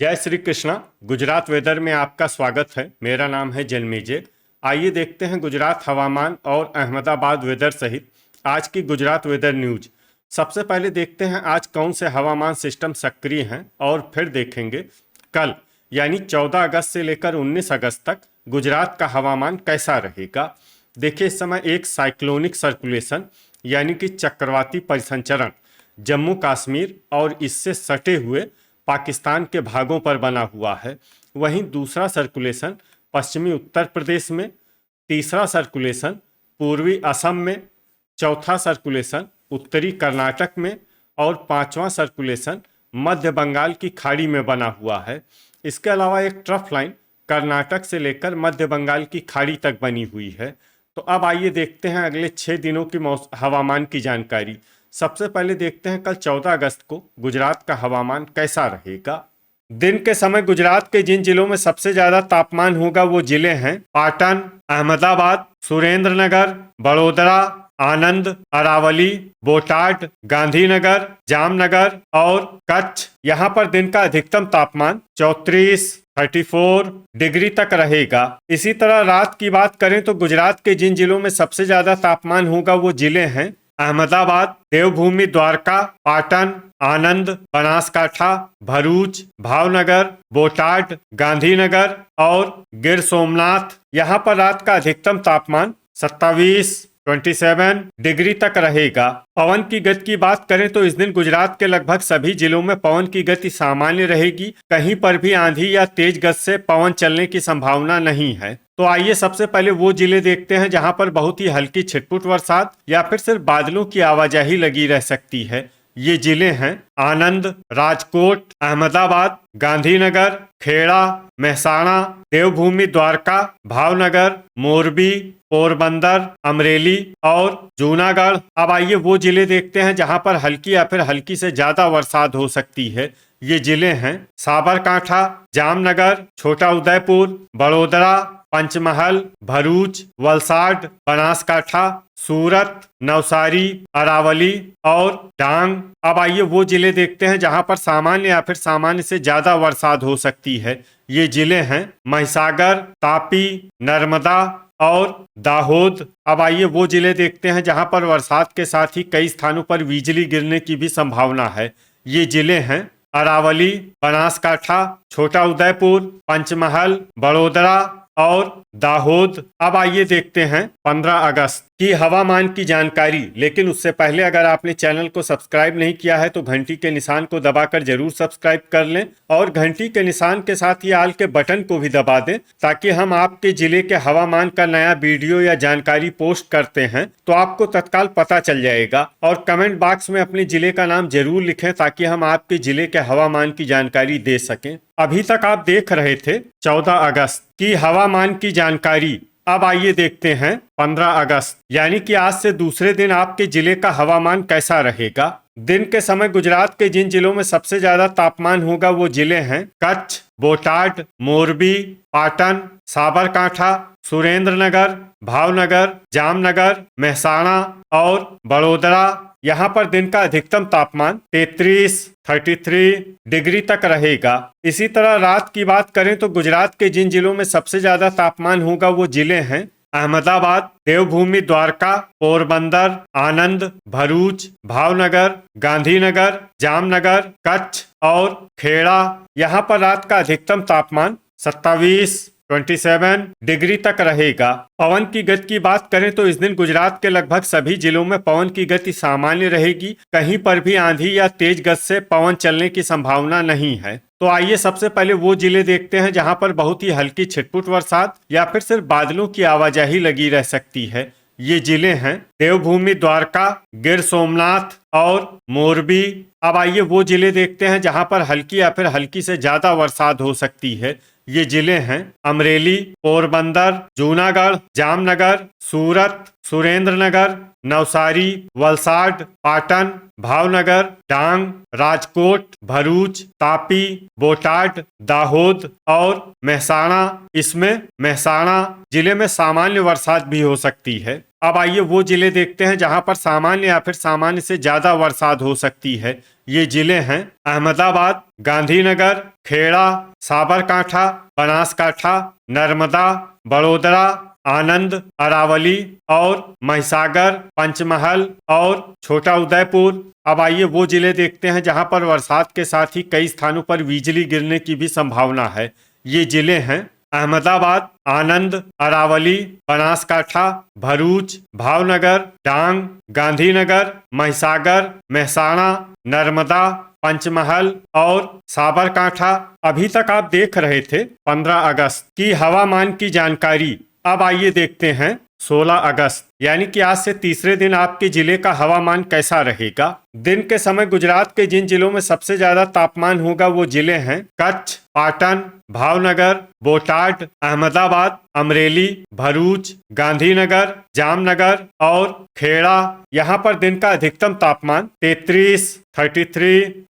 जय श्री कृष्णा। गुजरात वेदर में आपका स्वागत है। मेरा नाम है जन्मेजय। आइए देखते हैं गुजरात हवामान और अहमदाबाद वेदर सहित आज की गुजरात वेदर न्यूज। सबसे पहले देखते हैं आज कौन से हवामान सिस्टम सक्रिय हैं और फिर देखेंगे कल यानी 14 अगस्त से लेकर 19 अगस्त तक गुजरात का हवामान कैसा रहेगा। देखिए, इस समय एक साइक्लोनिक सर्कुलेशन यानी कि चक्रवाती परिसंचरण जम्मू कश्मीर और इससे सटे हुए पाकिस्तान के भागों पर बना हुआ है। वहीं दूसरा सर्कुलेशन पश्चिमी उत्तर प्रदेश में, तीसरा सर्कुलेशन पूर्वी असम में, चौथा सर्कुलेशन उत्तरी कर्नाटक में और पांचवा सर्कुलेशन मध्य बंगाल की खाड़ी में बना हुआ है। इसके अलावा एक ट्रफ लाइन कर्नाटक से लेकर मध्य बंगाल की खाड़ी तक बनी हुई है। तो अब आइए देखते हैं अगले 6 दिनों की हवामान की जानकारी। सबसे पहले देखते हैं कल 14 अगस्त को गुजरात का हवामान कैसा रहेगा। दिन के समय गुजरात के जिन जिलों में सबसे ज्यादा तापमान होगा वो जिले हैं पाटन, अहमदाबाद, सुरेंद्रनगर, बड़ोदरा, आनंद, अरावली, बोटाड, गांधीनगर, जामनगर और कच्छ। यहाँ पर दिन का अधिकतम तापमान 34 डिग्री तक रहेगा। इसी तरह रात की बात करें तो गुजरात के जिन जिलों में सबसे ज्यादा तापमान होगा वो जिले हैं अहमदाबाद, देवभूमि द्वारका, पाटन, आनंद, बनासकाठा, भरूच, भावनगर, बोटाड, गांधीनगर और गिर सोमनाथ। यहाँ पर रात का अधिकतम तापमान 27 डिग्री तक रहेगा। पवन की गति की बात करें तो इस दिन गुजरात के लगभग सभी जिलों में पवन की गति सामान्य रहेगी। कहीं पर भी आंधी या तेज गति से पवन चलने की संभावना नहीं है। तो आइए सबसे पहले वो जिले देखते हैं जहां पर बहुत ही हल्की छिटपुट बरसात या फिर सिर्फ बादलों की आवाजाही लगी रह सकती है। ये जिले हैं आनंद, राजकोट, अहमदाबाद, गांधीनगर, खेड़ा, मेहसाणा, देवभूमि द्वारका, भावनगर, मोरबी, पोरबंदर, अमरेली और जूनागढ़। अब आइए वो जिले देखते हैं जहां पर हल्की या फिर हल्की से ज्यादा बरसात हो सकती है। ये जिले हैं साबरकांठा, जामनगर, छोटा उदयपुर, बड़ोदरा, पंचमहल, भरूच, वलसाड, बनासकाठा, सूरत, नवसारी, अरावली और डांग। अब आइए वो जिले देखते हैं जहां पर सामान्य या फिर सामान्य से ज्यादा बरसात हो सकती है। ये जिले हैं महिसागर, तापी, नर्मदा और दाहोद। अब आइए वो जिले देखते हैं जहां पर बरसात के साथ ही कई स्थानों पर बिजली गिरने की भी संभावना है। ये जिले हैं अरावली, बनासकाठा, छोटा उदयपुर, पंचमहल, बड़ोदरा और दाहोद। अब आइए देखते हैं 15 अगस्त की हवामान की जानकारी। लेकिन उससे पहले अगर आपने चैनल को सब्सक्राइब नहीं किया है तो घंटी के निशान को दबाकर जरूर सब्सक्राइब कर लें और घंटी के निशान के साथ ही आल के बटन को भी दबा दें ताकि हम आपके जिले के हवामान का नया वीडियो या जानकारी पोस्ट करते हैं तो आपको तत्काल पता चल जाएगा। और कमेंट बॉक्स में अपने जिले का नाम जरूर लिखें ताकि हम आपके जिले के हवामान की जानकारी दे सकें। अभी तक आप देख रहे थे 14 अगस्त की हवामान की जानकारी। अब आइए देखते हैं 15 अगस्त यानी कि आज से दूसरे दिन आपके जिले का हवामान कैसा रहेगा। दिन के समय गुजरात के जिन जिलों में सबसे ज्यादा तापमान होगा वो जिले हैं कच्छ, बोटाड, मोरबी, पाटन, साबरकांठा, सुरेंद्रनगर, भावनगर, जामनगर, मेहसाणा और बड़ोदरा। यहाँ पर दिन का अधिकतम तापमान 33 डिग्री तक रहेगा। इसी तरह रात की बात करें तो गुजरात के जिन जिलों में सबसे ज्यादा तापमान होगा वो जिले हैं अहमदाबाद, देवभूमि द्वारका, पोरबंदर, आनंद, भरूच, भावनगर, गांधीनगर, जामनगर, कच्छ और खेड़ा। यहाँ पर रात का अधिकतम तापमान 27 डिग्री तक रहेगा। पवन की गति की बात करें तो इस दिन गुजरात के लगभग सभी जिलों में पवन की गति सामान्य रहेगी। कहीं पर भी आंधी या तेज गति से पवन चलने की संभावना नहीं है। तो आइए सबसे पहले वो जिले देखते हैं जहां पर बहुत ही हल्की छिटपुट बरसात या फिर सिर्फ बादलों की आवाजाही लगी रह सकती है। ये जिले हैं देवभूमि द्वारका, गिर सोमनाथ और मोरबी। अब आइए वो जिले देखते हैं जहां पर हल्की या फिर हल्की से ज्यादा बरसात हो सकती है। ये जिले हैं अमरेली, पोरबंदर, जूनागढ़, जामनगर, सूरत, सुरेंद्रनगर, नवसारी, वलसाड, पाटन, भावनगर, डांग, राजकोट, भरूच, तापी, बोटाड, दाहोद और मेहसाणा। इसमें मेहसाणा जिले में सामान्य बरसात भी हो सकती है। अब आइए वो जिले देखते हैं जहां पर सामान्य या फिर सामान्य से ज्यादा बरसात हो सकती है। ये जिले हैं अहमदाबाद, गांधीनगर, खेड़ा, साबरकांठा, बनासकांठा, नर्मदा, बड़ोदरा, आनंद, अरावली और महिसागर, पंचमहल और छोटा उदयपुर। अब आइए वो जिले देखते हैं जहां पर बरसात के साथ ही कई स्थानों पर बिजली गिरने की भी संभावना है। ये जिले हैं अहमदाबाद, आनंद, अरावली, बनासकांठा, भरूच, भावनगर, डांग, गांधीनगर, महिसागर, मेहसाणा, नर्मदा, पंचमहल और साबरकांठा। अभी तक आप देख रहे थे 15 अगस्त की हवामान की जानकारी। अब आइए देखते हैं 16 अगस्त यानी कि आज से तीसरे दिन आपके जिले का हवामान कैसा रहेगा। दिन के समय गुजरात के जिन जिलों में सबसे ज्यादा तापमान होगा वो जिले हैं कच्छ, पाटन, भावनगर, बोटाड, अहमदाबाद, अमरेली, भरूच, गांधीनगर, जामनगर और खेड़ा। यहाँ पर दिन का अधिकतम तापमान 33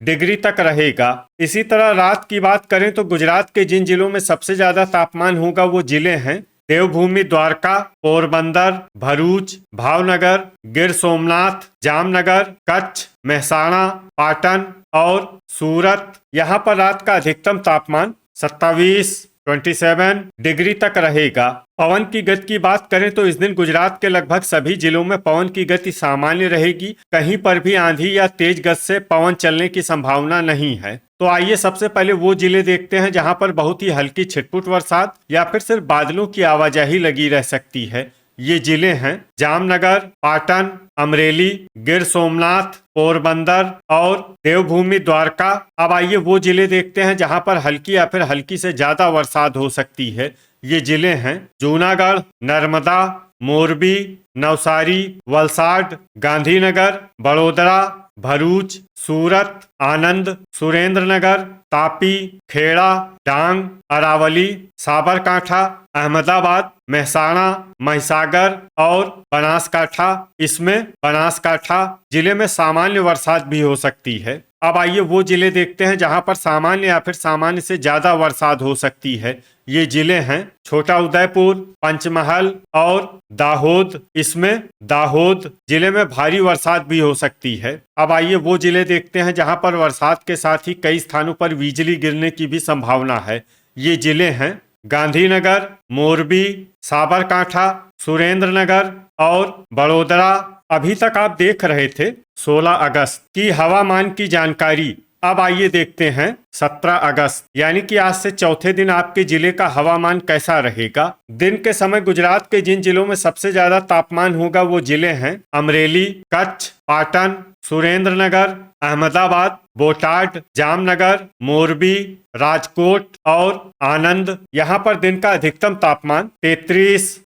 डिग्री तक रहेगा। इसी तरह रात की बात करें तो गुजरात के जिन जिलों में सबसे ज्यादा तापमान होगा वो जिले हैं देवभूमि द्वारका, पोरबंदर, भरूच, भावनगर, गिर सोमनाथ, जामनगर, कच्छ, मेहसाणा, पाटन और सूरत। यहाँ पर रात का अधिकतम तापमान 27 डिग्री तक रहेगा। पवन की गति की बात करें तो इस दिन गुजरात के लगभग सभी जिलों में पवन की गति सामान्य रहेगी। कहीं पर भी आंधी या तेज गति से पवन चलने की संभावना नहीं है। तो आइए सबसे पहले वो जिले देखते हैं जहां पर बहुत ही हल्की छिटपुट बरसात या फिर सिर्फ बादलों की आवाजाही लगी रह सकती है। ये जिले हैं जामनगर, पाटन, अमरेली, गिर सोमनाथ, पोरबंदर और देवभूमि द्वारका। अब आइए वो जिले देखते हैं जहां पर हल्की या फिर हल्की से ज्यादा बरसात हो सकती है। ये जिले हैं जूनागढ़, नर्मदा, मोरबी, नवसारी, वलसाड, गांधीनगर, बड़ोदरा, भरूच, सूरत, आनंद, सुरेंद्रनगर, तापी, खेड़ा, डांग, अरावली, साबरकांठा, अहमदाबाद, मेहसाणा, महिसागर और बनासकांठा। इसमें बनासकांठा जिले में सामान्य बरसात भी हो सकती है। अब आइए वो जिले देखते हैं जहां पर सामान्य या फिर सामान्य से ज्यादा बरसात हो सकती है। ये जिले हैं छोटा उदयपुर, पंचमहल और दाहोद। इसमें दाहोद जिले में भारी बरसात भी हो सकती है। अब आइए वो जिले देखते हैं जहां पर बरसात के साथ ही कई स्थानों पर बिजली गिरने की भी संभावना है। ये जिले हैं गांधीनगर, मोरबी, साबरकांठा, सुरेंद्रनगर और बड़ोदरा। अभी तक आप देख रहे थे 16 अगस्त की हवामान की जानकारी। अब आइए देखते हैं 17 अगस्त यानी कि आज से चौथे दिन आपके जिले का हवामान कैसा रहेगा। दिन के समय गुजरात के जिन जिलों में सबसे ज्यादा तापमान होगा वो जिले हैं अमरेली, कच्छ, पाटन, सुरेंद्रनगर, अहमदाबाद, बोटाड, जामनगर, मोरबी, राजकोट और आनंद। यहाँ पर दिन का अधिकतम तापमान 33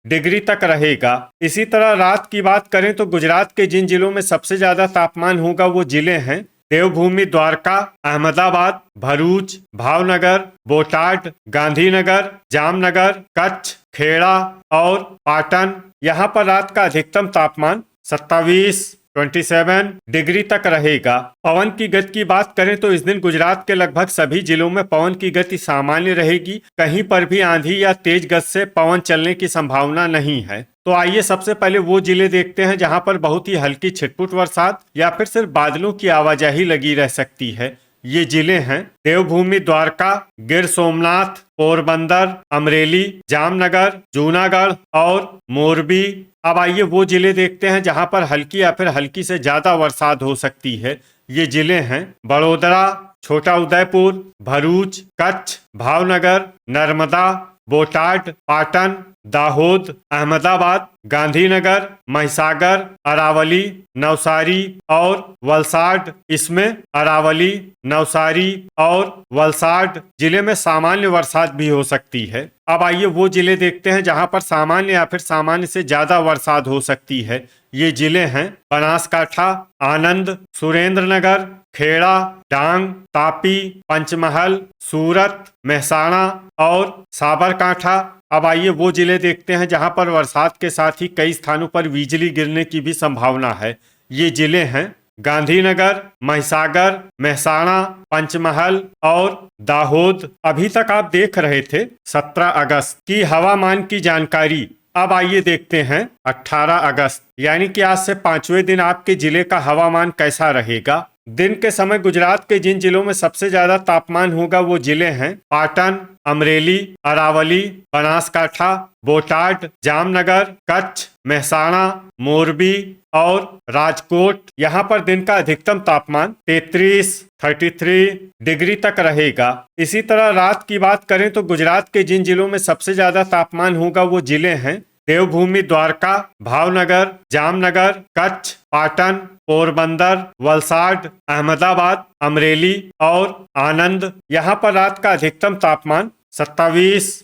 डिग्री तक रहेगा। इसी तरह रात की बात करें तो गुजरात के जिन जिलों में सबसे ज्यादा तापमान होगा वो जिले हैं देवभूमि द्वारका, अहमदाबाद, भरूच, भावनगर, बोटाड, गांधीनगर, जामनगर, कच्छ, खेड़ा और पाटन। यहाँ पर रात का अधिकतम तापमान 27 डिग्री तक रहेगा। पवन की गति की बात करें तो इस दिन गुजरात के लगभग सभी जिलों में पवन की गति सामान्य रहेगी। कहीं पर भी आंधी या तेज गति से पवन चलने की संभावना नहीं है। तो आइए सबसे पहले वो जिले देखते हैं जहां पर बहुत ही हल्की छिटपुट बरसात या फिर सिर्फ बादलों की आवाजाही लगी रह सकती है। ये जिले हैं देवभूमि द्वारका, गिर सोमनाथ, पोरबंदर, अमरेली, जामनगर, जूनागढ़ और मोरबी। अब आइए वो जिले देखते हैं जहां पर हल्की या फिर हल्की से ज्यादा बरसात हो सकती है। ये जिले हैं बड़ोदरा, छोटा उदयपुर, भरूच, कच्छ, भावनगर, नर्मदा, बोटाड, पाटन, दाहोद, अहमदाबाद, गांधीनगर, महिसागर, अरावली, नवसारी और वलसाड। इसमें अरावली, नवसारी और वलसाड जिले में सामान्य बरसात भी हो सकती है। अब आइए वो जिले देखते हैं जहां पर सामान्य या फिर सामान्य से ज्यादा बरसात हो सकती है। ये जिले हैं बनासकांठा, आनंद, सुरेंद्रनगर, खेड़ा, डांग, तापी, पंचमहल, सूरत, मेहसाणा और साबरकांठा। अब आइए वो जिले देखते हैं जहां पर बरसात के साथ ही कई स्थानों पर बिजली गिरने की भी संभावना है। ये जिले हैं गांधीनगर, महिसागर, मेहसाणा, पंचमहल और दाहोद। अभी तक आप देख रहे थे 17 अगस्त की हवामान की जानकारी। अब आइए देखते हैं 18 अगस्त यानी कि आज से 5वें दिन आपके जिले का हवामान कैसा रहेगा। दिन के समय गुजरात के जिन जिलों में सबसे ज्यादा तापमान होगा वो जिले हैं पाटन, अमरेली, अरावली, बनासकाठा, बोटाड, जामनगर, कच्छ, मेहसाणा, मोरबी और राजकोट। यहाँ पर दिन का अधिकतम तापमान 33 डिग्री तक रहेगा। इसी तरह रात की बात करें तो गुजरात के जिन जिलों में सबसे ज्यादा तापमान होगा वो जिले हैं देवभूमि, द्वारका, भावनगर, जामनगर, कच्छ, पाटन, पोरबंदर, वलसाड, अहमदाबाद, अमरेली और आनंद। यहाँ पर रात का अधिकतम तापमान 27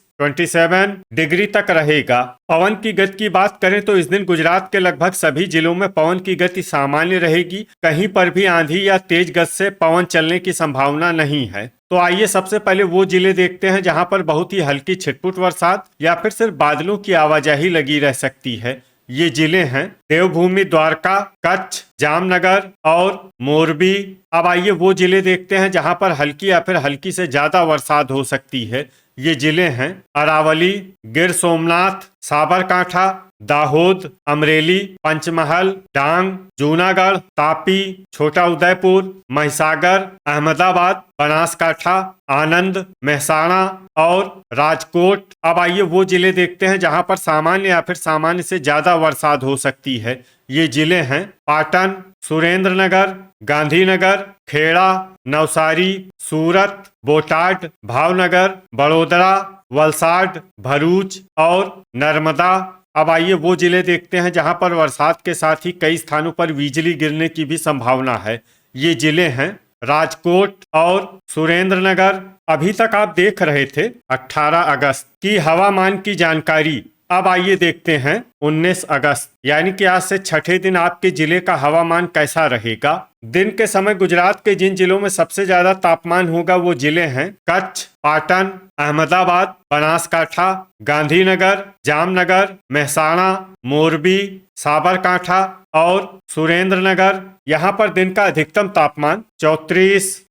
डिग्री तक रहेगा। पवन की गति की बात करें तो इस दिन गुजरात के लगभग सभी जिलों में पवन की गति सामान्य रहेगी। कहीं पर भी आंधी या तेज गति से पवन चलने की संभावना नहीं है। तो आइए सबसे पहले वो जिले देखते हैं जहां पर बहुत ही हल्की छिटपुट बरसात या फिर सिर्फ बादलों की आवाजाही लगी रह सकती है। ये जिले हैं देवभूमि, द्वारका, कच्छ, जामनगर और मोरबी। अब आइए वो जिले देखते हैं जहां पर हल्की या फिर हल्की से ज्यादा बरसात हो सकती है। ये जिले हैं अरावली, गिर सोमनाथ, साबरकांठा, दाहोद, अमरेली, पंचमहल, डांग, जूनागढ़, तापी, छोटा उदयपुर, महिसागर, अहमदाबाद, बनासकाठा, आनंद, मेहसाणा और राजकोट। अब आइए वो जिले देखते हैं जहां पर सामान्य या फिर सामान्य से ज्यादा बरसात हो सकती है। ये जिले हैं पाटन, सुरेंद्रनगर, गांधीनगर, खेड़ा, नवसारी, सूरत, बोटाड, भावनगर, बड़ोदरा, वलसाड, भरूच और नर्मदा। अब आइए वो जिले देखते हैं जहां पर बरसात के साथ ही कई स्थानों पर बिजली गिरने की भी संभावना है। ये जिले हैं राजकोट और सुरेंद्रनगर। अभी तक आप देख रहे थे 18 अगस्त की हवामान की जानकारी। अब आइए देखते हैं 19 अगस्त यानी कि आज से छठे दिन आपके जिले का हवामान कैसा रहेगा। दिन के समय गुजरात के जिन जिलों में सबसे ज्यादा तापमान होगा वो जिले हैं कच्छ, पाटन, अहमदाबाद, बनासकाठा, गांधीनगर, जामनगर, मेहसाणा, मोरबी, साबरकांठा और सुरेंद्रनगर। यहाँ पर दिन का अधिकतम तापमान 34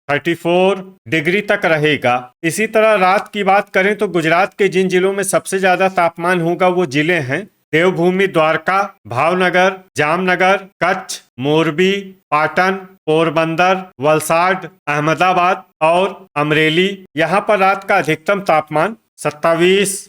डिग्री तक रहेगा। इसी तरह रात की बात करें तो गुजरात के जिन जिलों में सबसे ज्यादा तापमान होगा वो जिले हैं देवभूमि, द्वारका, भावनगर, जामनगर, कच्छ, मोरबी, पाटन, पोरबंदर, वलसाड, अहमदाबाद और अमरेली। यहाँ पर रात का अधिकतम तापमान 27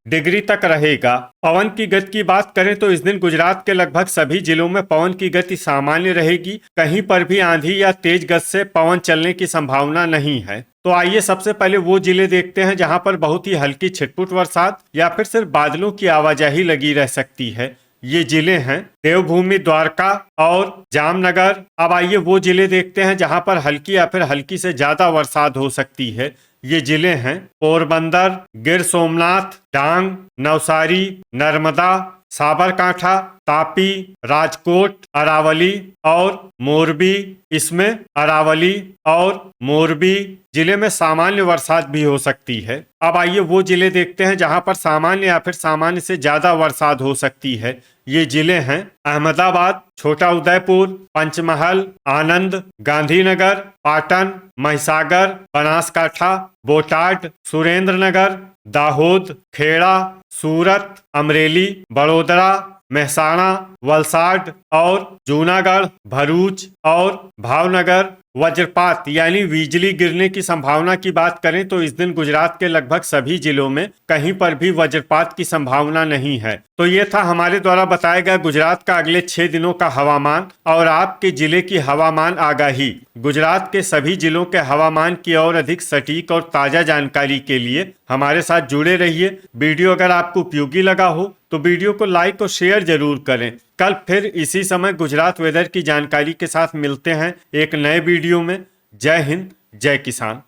डिग्री तक रहेगा। पवन की गति की बात करें तो इस दिन गुजरात के लगभग सभी जिलों में पवन की गति सामान्य रहेगी। कहीं पर भी आंधी या तेज गति से पवन चलने की संभावना नहीं है। तो आइए सबसे पहले वो जिले देखते हैं जहां पर बहुत ही हल्की छिटपुट बरसात या फिर सिर्फ बादलों की आवाजाही लगी रह सकती है। ये जिले हैं देवभूमि, द्वारका और जामनगर। अब आइए वो जिले देखते हैं जहां पर हल्की या फिर हल्की से ज्यादा बरसात हो सकती है। ये जिले हैं पोरबंदर, गिर सोमनाथ, डांग, नवसारी, नर्मदा, साबरकांठा, तापी, राजकोट, अरावली और मोरबी। इसमें अरावली और मोरबी जिले में सामान्य बरसात भी हो सकती है। अब आइए वो जिले देखते हैं जहां पर सामान्य या फिर सामान्य से ज्यादा बरसात हो सकती है। ये जिले हैं अहमदाबाद, छोटा उदयपुर, पंचमहल, आनंद, गांधीनगर, पाटन, महिसागर, बनासकाठा, बोटाड, सुरेंद्रनगर, दाहोद, खेड़ा, सूरत, अमरेली, बड़ोदरा, मेहसाणा, वलसाड और जूनागढ़, भरूच और भावनगर। वज्रपात यानी बिजली गिरने की संभावना की बात करें तो इस दिन गुजरात के लगभग सभी जिलों में कहीं पर भी वज्रपात की संभावना नहीं है। तो ये था हमारे द्वारा बताया गया गुजरात का अगले 6 दिनों का हवामान और आपके जिले की हवामान आगाही। गुजरात के सभी जिलों के हवामान की और अधिक सटीक और ताजा जानकारी के लिए हमारे साथ जुड़े रहिए। वीडियो अगर आपको उपयोगी लगा हो तो वीडियो को लाइक और शेयर जरूर करें। कल फिर इसी समय गुजरात वेदर की जानकारी के साथ मिलते हैं एक नए वीडियो में। जय हिंद, जय किसान।